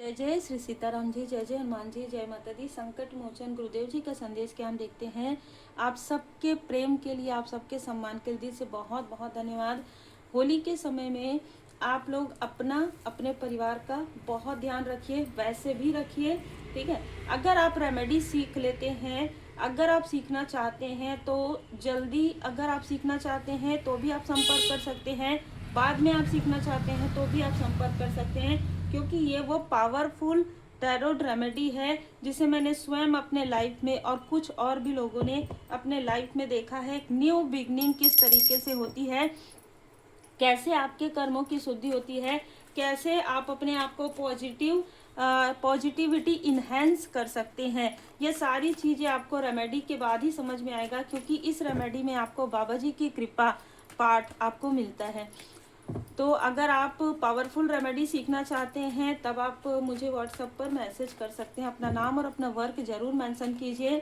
जय जय श्री सीताराम जी, जय जय हनुमान जी, जय माता दी। संकट मोचन गुरुदेव जी का संदेश क्या हम देखते हैं। आप सबके प्रेम के लिए, आप सबके सम्मान के लिए दिल से बहुत बहुत धन्यवाद। होली के समय में आप लोग अपने परिवार का बहुत ध्यान रखिए, वैसे भी रखिए, ठीक है। अगर आप रेमेडी सीख लेते हैं, अगर आप सीखना चाहते हैं तो जल्दी, अगर आप सीखना चाहते हैं तो भी आप संपर्क कर सकते हैं, बाद में आप सीखना चाहते हैं तो भी आप संपर्क कर सकते हैं, क्योंकि ये वो पावरफुल टैरो रेमेडी है जिसे मैंने स्वयं अपने लाइफ में और कुछ और भी लोगों ने अपने लाइफ में देखा है। एक न्यू बिगनिंग किस तरीके से होती है, कैसे आपके कर्मों की शुद्धि होती है, कैसे आप अपने आप को पॉजिटिविटी इन्हेंस कर सकते हैं, ये सारी चीज़ें आपको रेमेडी के बाद ही समझ में आएगा, क्योंकि इस रेमेडी में आपको बाबा जी की कृपा पाठ आपको मिलता है। तो अगर आप पावरफुल रेमेडी सीखना चाहते हैं तब आप मुझे व्हाट्सएप पर मैसेज कर सकते हैं। अपना नाम और अपना वर्क जरूर मेंशन कीजिए।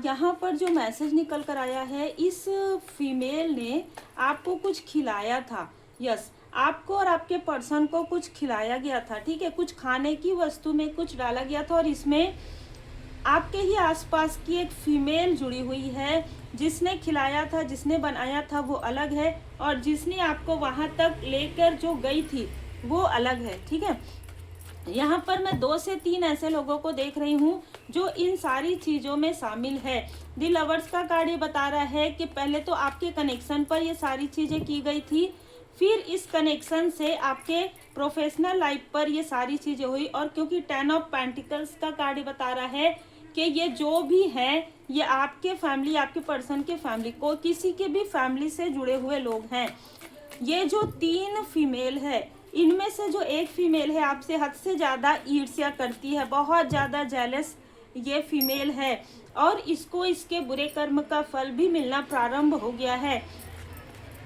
यहाँ पर जो मैसेज निकल कर आया है, इस फीमेल ने आपको कुछ खिलाया था। यस, आपको और आपके पर्सन को कुछ खिलाया गया था, ठीक है। कुछ खाने की वस्तु में कुछ डाला गया था और इसमें आपके ही आसपास की एक फीमेल जुड़ी हुई है। जिसने खिलाया था, जिसने बनाया था वो अलग है, और जिसने आपको वहां तक लेकर जो गई थी वो अलग है, ठीक है। यहाँ पर मैं 2 से 3 ऐसे लोगों को देख रही हूँ जो इन सारी चीज़ों में शामिल है। दी लवर्स का कार्ड ये बता रहा है कि पहले तो आपके कनेक्शन पर ये सारी चीज़ें की गई थी, फिर इस कनेक्शन से आपके प्रोफेशनल लाइफ पर ये सारी चीज़ें हुई। और क्योंकि 10 ऑफ पेंटिकल्स का कार्ड ये बता रहा है कि ये जो भी है ये आपके फैमिली, आपके पर्सन के फैमिली को, किसी के भी फैमिली से जुड़े हुए लोग हैं। ये जो 3 फीमेल है, इनमें से जो एक फीमेल है आपसे हद से ज़्यादा ईर्ष्या करती है, बहुत ज़्यादा जेलस ये फीमेल है, और इसको इसके बुरे कर्म का फल भी मिलना प्रारंभ हो गया है।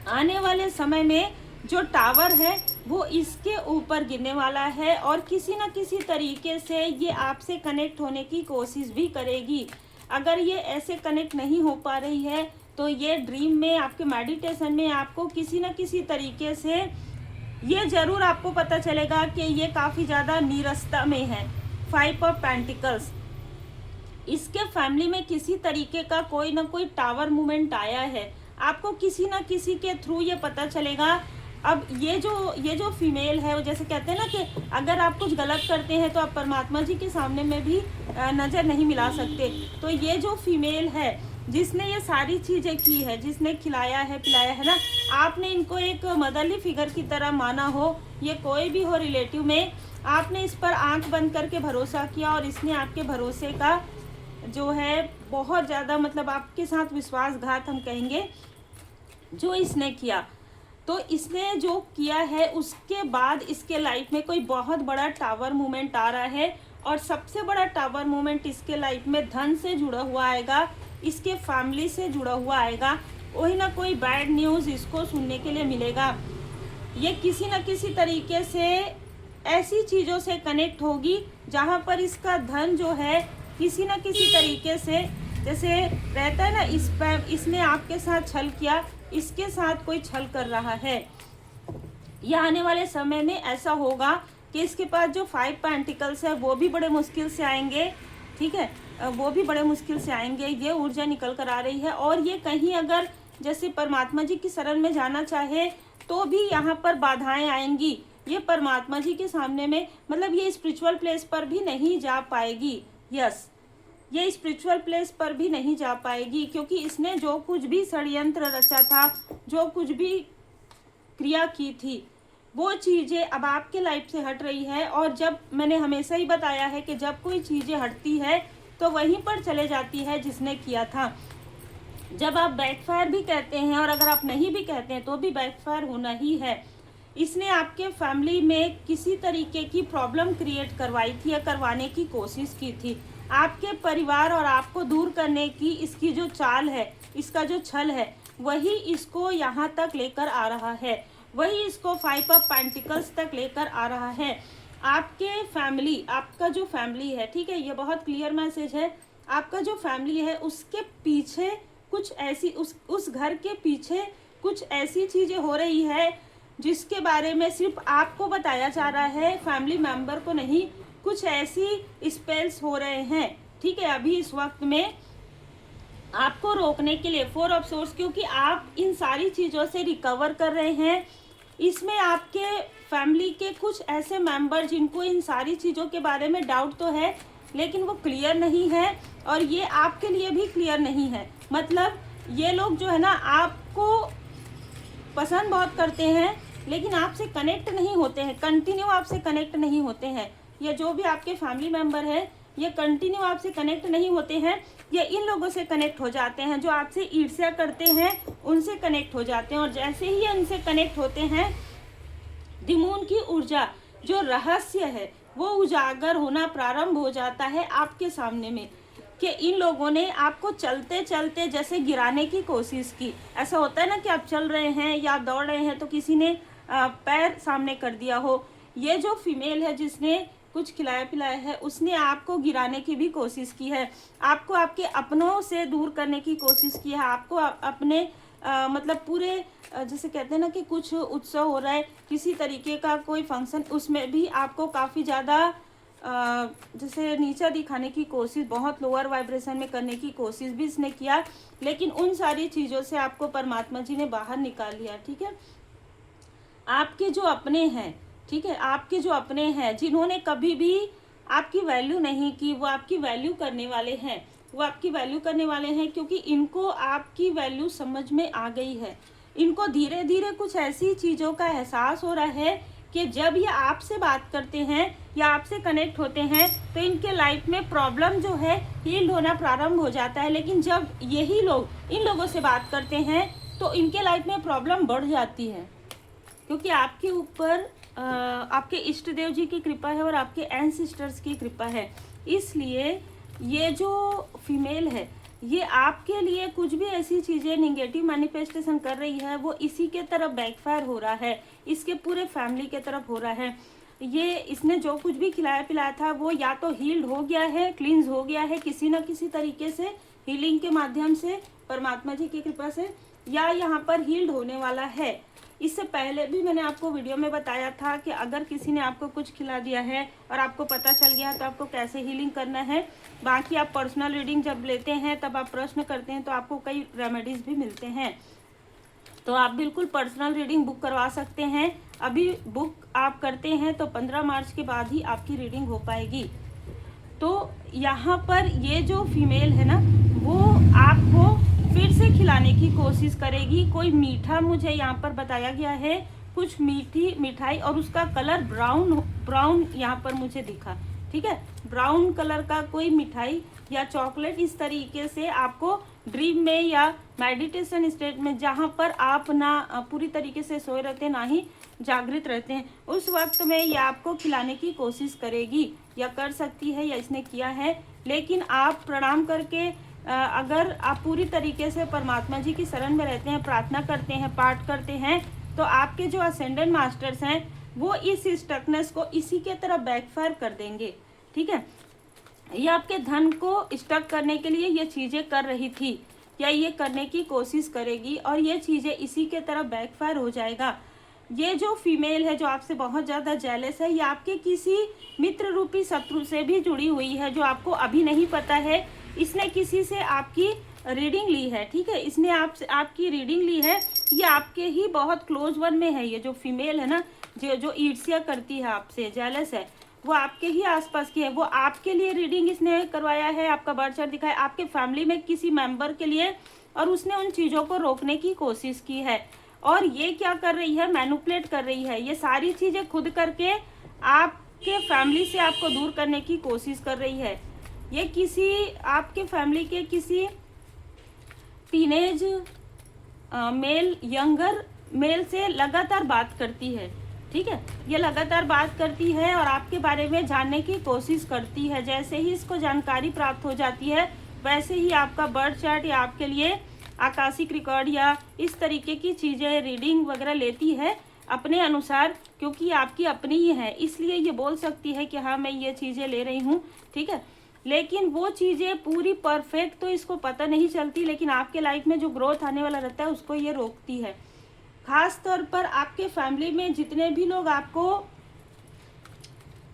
आने वाले समय में जो टावर है वो इसके ऊपर गिरने वाला है, और किसी न किसी तरीके से ये आपसे कनेक्ट होने की कोशिश भी करेगी। अगर ये ऐसे कनेक्ट नहीं हो पा रही है तो ये ड्रीम में, आपके मेडिटेशन में आपको किसी न किसी तरीके से ये जरूर आपको पता चलेगा कि ये काफ़ी ज़्यादा नीरसता में है। 5 ऑफ पेंटिकल्स, इसके फैमिली में किसी तरीके का कोई ना कोई टावर मूवमेंट आया है, आपको किसी ना किसी के थ्रू ये पता चलेगा। अब ये जो फीमेल है, वो जैसे कहते हैं ना कि अगर आप कुछ गलत करते हैं तो आप परमात्मा जी के सामने में भी नज़र नहीं मिला सकते। तो ये जो फीमेल है जिसने ये सारी चीज़ें की है, जिसने खिलाया है पिलाया है ना, आपने इनको एक मदरली फिगर की तरह माना हो, ये कोई भी हो रिलेटिव में, आपने इस पर आंख बंद करके भरोसा किया और इसने आपके भरोसे का जो है बहुत ज़्यादा, मतलब आपके साथ विश्वासघात हम कहेंगे जो इसने किया। तो इसने जो किया है उसके बाद इसके लाइफ में कोई बहुत बड़ा टावर मूवमेंट आ रहा है, और सबसे बड़ा टावर मूवमेंट इसके लाइफ में धन से जुड़ा हुआ आएगा, इसके फैमिली से जुड़ा हुआ आएगा। कोई ना कोई बैड न्यूज़ इसको सुनने के लिए मिलेगा। ये किसी न किसी तरीके से ऐसी चीज़ों से कनेक्ट होगी जहाँ पर इसका धन जो है किसी न किसी तरीके से, जैसे रहता है ना, इसने आपके साथ छल किया, इसके साथ कोई छल कर रहा है। यह आने वाले समय में ऐसा होगा कि इसके पास जो 5 पेंटिकल्स है वो भी बड़े मुश्किल से आएंगे, ठीक है, वो भी बड़े मुश्किल से आएंगे। ये ऊर्जा निकल कर आ रही है, और ये कहीं अगर जैसे परमात्मा जी की शरण में जाना चाहे तो भी यहाँ पर बाधाएं आएंगी। ये परमात्मा जी के सामने में, मतलब ये स्पिरिचुअल प्लेस पर भी नहीं जा पाएगी। यस, ये स्पिरिचुअल प्लेस पर भी नहीं जा पाएगी, क्योंकि इसने जो कुछ भी षड्यंत्र रचा था, जो कुछ भी क्रिया की थी, वो चीज़ें अब आपके लाइफ से हट रही है। और जब मैंने हमेशा ही बताया है कि जब कोई चीज़ें हटती है तो वहीं पर चले जाती है जिसने किया था। जब आप बैकफायर भी कहते हैं, और अगर आप नहीं भी कहते हैं तो भी बैकफायर होना ही है। इसने आपके फैमिली में किसी तरीके की प्रॉब्लम क्रिएट करवाई थी या करवाने की कोशिश की थी। आपके परिवार और आपको दूर करने की इसकी जो चाल है, इसका जो छल है, वही इसको यहाँ तक लेकर आ रहा है, वही इसको 5 ऑफ पेंटिकल्स तक लेकर आ रहा है। आपके फैमिली, आपका जो फैमिली है, ठीक है, ये बहुत क्लियर मैसेज है। आपका जो फैमिली है उसके पीछे कुछ ऐसी, उस घर के पीछे कुछ ऐसी चीज़ें हो रही है जिसके बारे में सिर्फ आपको बताया जा रहा है, फैमिली मेंबर को नहीं। कुछ ऐसी स्पेल्स हो रहे हैं, ठीक है, अभी इस वक्त में आपको रोकने के लिए 4 ऑफ सोर्स, क्योंकि आप इन सारी चीज़ों से रिकवर कर रहे हैं। इसमें आपके फैमिली के कुछ ऐसे मेंबर जिनको इन सारी चीज़ों के बारे में डाउट तो है, लेकिन वो क्लियर नहीं है, और ये आपके लिए भी क्लियर नहीं है। मतलब ये लोग जो है ना, आपको पसंद बहुत करते हैं, लेकिन आपसे कनेक्ट नहीं होते हैं, कंटिन्यू आपसे कनेक्ट नहीं होते हैं। ये जो भी आपके फैमिली मेंबर है, ये कंटिन्यू आपसे कनेक्ट नहीं होते हैं। ये इन लोगों से कनेक्ट हो जाते हैं जो आपसे ईर्ष्या करते हैं, उनसे कनेक्ट हो जाते हैं, और जैसे ही उनसे कनेक्ट होते हैं, दिमून की ऊर्जा जो रहस्य है वो उजागर होना प्रारंभ हो जाता है आपके सामने में, कि इन लोगों ने आपको चलते चलते जैसे गिराने की कोशिश की। ऐसा होता है ना कि आप चल रहे हैं या आप दौड़ रहे हैं तो किसी ने पैर सामने कर दिया हो। ये जो फीमेल है जिसने कुछ खिलाया पिलाया है, उसने आपको गिराने की भी कोशिश की है, आपको आपके अपनों से दूर करने की कोशिश की है, आपको अपने मतलब पूरे जैसे कहते हैं ना कि कुछ उत्सव हो रहा है, किसी तरीके का कोई फंक्शन, उसमें भी आपको काफ़ी ज़्यादा जैसे नीचा दिखाने की कोशिश, बहुत लोअर वाइब्रेशन में करने की कोशिश भी इसने किया, लेकिन उन सारी चीज़ों से आपको परमात्मा जी ने बाहर निकाल लिया। ठीक है, आपके जो अपने हैं, ठीक है, आपके जो अपने हैं जिन्होंने कभी भी आपकी वैल्यू नहीं की, वो आपकी वैल्यू करने वाले हैं, वो आपकी वैल्यू करने वाले हैं, क्योंकि इनको आपकी वैल्यू समझ में आ गई है। इनको धीरे धीरे कुछ ऐसी चीज़ों का एहसास हो रहा है कि जब ये आपसे बात करते हैं या आपसे कनेक्ट होते हैं तो इनके लाइफ में प्रॉब्लम जो है हील्ड होना प्रारंभ हो जाता है, लेकिन जब यही लोग इन लोगों से बात करते हैं तो इनके लाइफ में प्रॉब्लम बढ़ जाती है, क्योंकि आपके ऊपर आपके इष्ट देव जी की कृपा है और आपके एंसेस्टर्स की कृपा है। इसलिए ये जो फीमेल है, ये आपके लिए कुछ भी ऐसी चीज़ें निगेटिव मैनिफेस्टेशन कर रही है, वो इसी के तरफ बैकफायर हो रहा है, इसके पूरे फैमिली के तरफ हो रहा है। ये इसने जो कुछ भी खिलाया पिलाया था वो या तो हील्ड हो गया है, क्लींस हो गया है किसी न किसी तरीके से, हीलिंग के माध्यम से, परमात्मा जी की कृपा से, या यहाँ पर हील्ड होने वाला है। इससे पहले भी मैंने आपको वीडियो में बताया था कि अगर किसी ने आपको कुछ खिला दिया है और आपको पता चल गया है तो आपको कैसे हीलिंग करना है। बाकी आप पर्सनल रीडिंग जब लेते हैं तब आप प्रश्न करते हैं तो आपको कई रेमेडीज भी मिलते हैं, तो आप बिल्कुल पर्सनल रीडिंग बुक करवा सकते हैं। अभी बुक आप करते हैं तो 15 मार्च के बाद ही आपकी रीडिंग हो पाएगी। तो यहाँ पर ये जो फीमेल है ना, वो आपको फिर से खिलाने की कोशिश करेगी। कोई मीठा मुझे यहाँ पर बताया गया है, कुछ मीठी मिठाई, और उसका कलर ब्राउन यहाँ पर मुझे दिखा। ठीक है, ब्राउन कलर का कोई मिठाई या चॉकलेट, इस तरीके से आपको ड्रीम में या मेडिटेशन स्टेट में, जहाँ पर आप ना पूरी तरीके से सोए रहते हैं ना ही जागृत रहते हैं, उस वक्त में ये आपको खिलाने की कोशिश करेगी या कर सकती है या इसने किया है। लेकिन आप प्रणाम करके अगर आप पूरी तरीके से परमात्मा जी की शरण में रहते हैं, प्रार्थना करते हैं, पाठ करते हैं, तो आपके जो असेंडेंट मास्टर्स हैं वो इस स्टकनेस को इसी के तरफ बैकफायर कर देंगे। ठीक है, ये आपके धन को स्टक करने के लिए ये चीज़ें कर रही थी या ये करने की कोशिश करेगी, और ये चीज़ें इसी के तरफ बैकफायर हो जाएगा। ये जो फीमेल है जो आपसे बहुत ज़्यादा जेलस है, ये आपके किसी मित्र रूपी शत्रु से भी जुड़ी हुई है जो आपको अभी नहीं पता है। इसने किसी से आपकी रीडिंग ली है, ठीक है, इसने आपकी रीडिंग ली है, ये आपके ही बहुत क्लोज वन में है। ये जो फीमेल है ना, जो ईर्ष्या करती है आपसे, जेलस है, वो आपके ही आसपास की है। वो आपके लिए रीडिंग इसने करवाया है, आपका बर्थ चार्ट दिखाया, आपके फैमिली में किसी मेंबर के लिए, और उसने उन चीज़ों को रोकने की कोशिश की है। और ये क्या कर रही है, मैनिपुलेट कर रही है, ये सारी चीज़ें खुद करके आपके फैमिली से आपको दूर करने की कोशिश कर रही है। ये किसी आपके फैमिली के किसी टीनेज मेल, यंगर मेल से लगातार बात करती है। ठीक है, ये लगातार बात करती है और आपके बारे में जानने की कोशिश करती है। जैसे ही इसको जानकारी प्राप्त हो जाती है, वैसे ही आपका बर्थ चार्ट या आपके लिए आकाशिक रिकॉर्ड या इस तरीके की चीज़ें रीडिंग वगैरह लेती है अपने अनुसार, क्योंकि आपकी अपनी ही है, इसलिए ये बोल सकती है कि हाँ मैं ये चीज़ें ले रही हूँ। ठीक है, लेकिन वो चीज़ें पूरी परफेक्ट तो इसको पता नहीं चलती, लेकिन आपके लाइफ में जो ग्रोथ आने वाला रहता है उसको ये रोकती है। खास तौर पर आपके फैमिली में जितने भी लोग आपको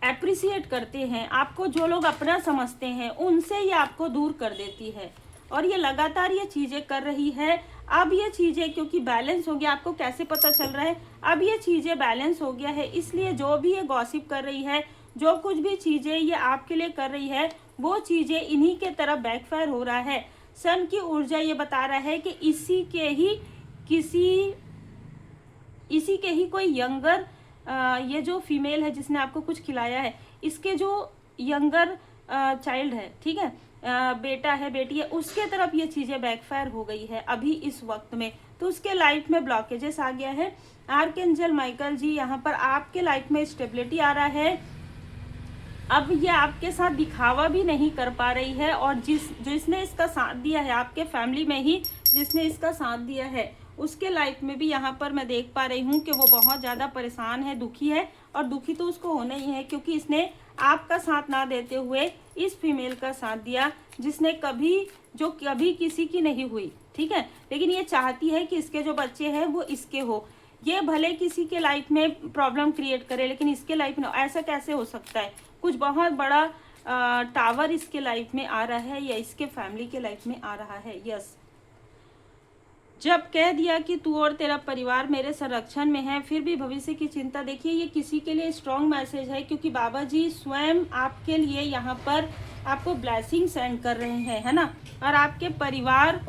एप्रिसिएट करते हैं, आपको जो लोग अपना समझते हैं, उनसे ये आपको दूर कर देती है। और ये लगातार ये चीज़ें कर रही है। अब ये चीज़ें क्योंकि बैलेंस हो गया, आपको कैसे पता चल रहा है, अब ये चीज़ें बैलेंस हो गया है, इसलिए जो भी ये गॉसिप कर रही है, जो कुछ भी चीज़ें ये आपके लिए कर रही है, वो चीज़ें इन्हीं के तरफ बैकफायर हो रहा है। सन की ऊर्जा ये बता रहा है कि इसी के ही कोई यंगर, ये जो फीमेल है जिसने आपको कुछ खिलाया है, इसके जो यंगर चाइल्ड है, ठीक है, बेटा है, बेटी है, उसके तरफ ये चीज़ें बैकफायर हो गई है अभी इस वक्त में। तो उसके लाइफ में ब्लॉकेजेस आ गया है। आर्कएंजल माइकल जी यहाँ पर आपके लाइफ में स्टेबिलिटी आ रहा है। अब ये आपके साथ दिखावा भी नहीं कर पा रही है, और जिसने इसका साथ दिया है, आपके फैमिली में ही जिसने इसका साथ दिया है, उसके लाइफ में भी यहाँ पर मैं देख पा रही हूँ कि वो बहुत ज़्यादा परेशान है, दुखी है। और दुखी तो उसको होना ही है, क्योंकि इसने आपका साथ ना देते हुए इस फीमेल का साथ दिया, जिसने कभी किसी की नहीं हुई, ठीक है। लेकिन ये चाहती है कि इसके जो बच्चे हैं वो इसके हो। ये भले किसी के लाइफ में प्रॉब्लम क्रिएट करे, लेकिन इसके लाइफ में ऐसा कैसे हो सकता है। कुछ बहुत बड़ा टावर इसके लाइफ में आ रहा है, या इसके फैमिली के लाइफ में आ रहा है। यस, जब कह दिया कि तू और तेरा परिवार मेरे संरक्षण में है, फिर भी भविष्य की चिंता। देखिए, ये किसी के लिए स्ट्रॉन्ग मैसेज है, क्योंकि बाबा जी स्वयं आपके लिए यहाँ पर आपको ब्लेसिंग सेंड कर रहे हैं, है ना। और आपके परिवार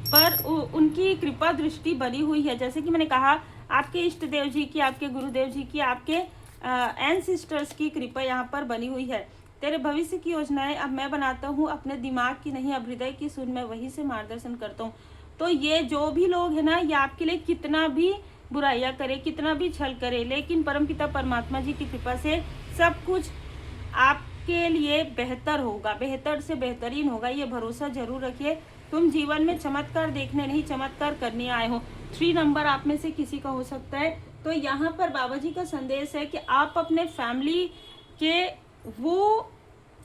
पर उनकी कृपा दृष्टि बनी हुई है। जैसे कि मैंने कहा, आपके इष्ट देव जी की, आपके गुरुदेव जी की, आपके एंसेस्टर्स की कृपा यहाँ पर बनी हुई है। तेरे भविष्य की योजनाएं अब मैं बनाता हूँ, अपने दिमाग की नहीं, अब हृदय की सुन, मैं वहीं से मार्गदर्शन करता हूँ। तो ये जो भी लोग है ना, ये आपके लिए कितना भी बुराइयां करे, कितना भी छल करे, लेकिन परमपिता परमात्मा जी की कृपा से सब कुछ आपके लिए बेहतर होगा, बेहतर से बेहतरीन होगा। ये भरोसा जरूर रखिए। तुम जीवन में चमत्कार देखने नहीं, चमत्कार करने आए हो। 3 नंबर आप में से किसी का हो सकता है। तो यहाँ पर बाबा जी का संदेश है कि आप अपने फैमिली के वो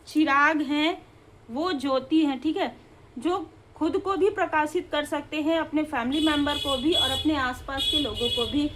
चिराग हैं, वो ज्योति हैं, ठीक है, जो खुद को भी प्रकाशित कर सकते हैं, अपने फैमिली मेंबर को भी और अपने आसपास के लोगों को भी।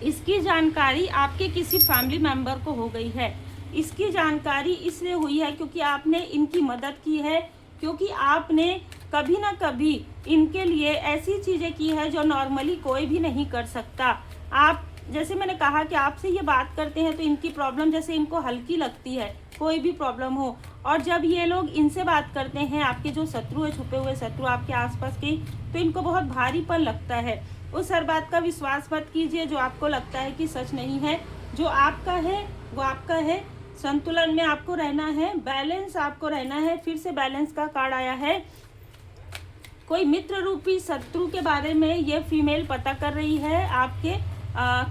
इसकी जानकारी आपके किसी फैमिली मेंबर को हो गई है। इसकी जानकारी इसलिए हुई है क्योंकि आपने इनकी मदद की है, क्योंकि आपने कभी ना कभी इनके लिए ऐसी चीज़ें की है जो नॉर्मली कोई भी नहीं कर सकता। आप, जैसे मैंने कहा कि आपसे ये बात करते हैं तो इनकी प्रॉब्लम जैसे इनको हल्की लगती है, कोई भी प्रॉब्लम हो। और जब ये लोग इनसे बात करते हैं, आपके जो शत्रु है, छुपे हुए शत्रु आपके आसपास के, तो इनको बहुत भारीपन लगता है। उस हर बात का विश्वास मत कीजिए जो आपको लगता है कि सच नहीं है। जो आपका है वो आपका है। संतुलन में आपको रहना है, बैलेंस आपको रहना है। फिर से बैलेंस का कार्ड आया है। कोई मित्र रूपी शत्रु के बारे में ये फीमेल पता कर रही है आपके,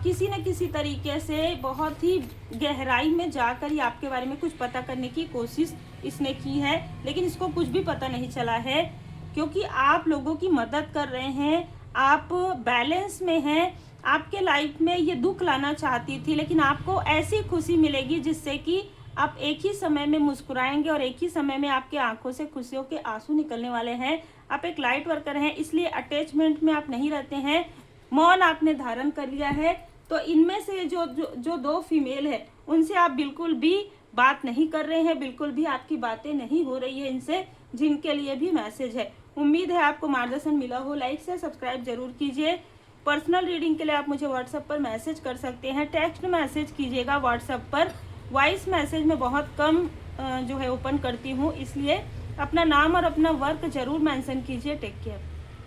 किसी न किसी तरीके से बहुत ही गहराई में जाकर ही आपके बारे में कुछ पता करने की कोशिश इसने की है, लेकिन इसको कुछ भी पता नहीं चला है, क्योंकि आप लोगों की मदद कर रहे हैं, आप बैलेंस में हैं। आपके लाइफ में ये दुख लाना चाहती थी, लेकिन आपको ऐसी खुशी मिलेगी जिससे कि आप एक ही समय में मुस्कुराएंगे और एक ही समय में आपके आंखों से खुशियों के आंसू निकलने वाले हैं। आप एक लाइट वर्कर हैं, इसलिए अटैचमेंट में आप नहीं रहते हैं, मौन आपने धारण कर लिया है। तो इनमें से जो 2 फीमेल है, उनसे आप बिल्कुल भी बात नहीं कर रहे हैं, बिल्कुल भी आपकी बातें नहीं हो रही है इनसे, जिनके लिए भी मैसेज है। उम्मीद है आपको मार्गदर्शन मिला हो। लाइक से सब्सक्राइब जरूर कीजिए। पर्सनल रीडिंग के लिए आप मुझे व्हाट्सएप पर मैसेज कर सकते हैं। टेक्स्ट मैसेज कीजिएगा व्हाट्सएप पर। वॉइस मैसेज में बहुत कम जो है ओपन करती हूँ, इसलिए अपना नाम और अपना वर्क जरूर मेंशन कीजिए। Take care.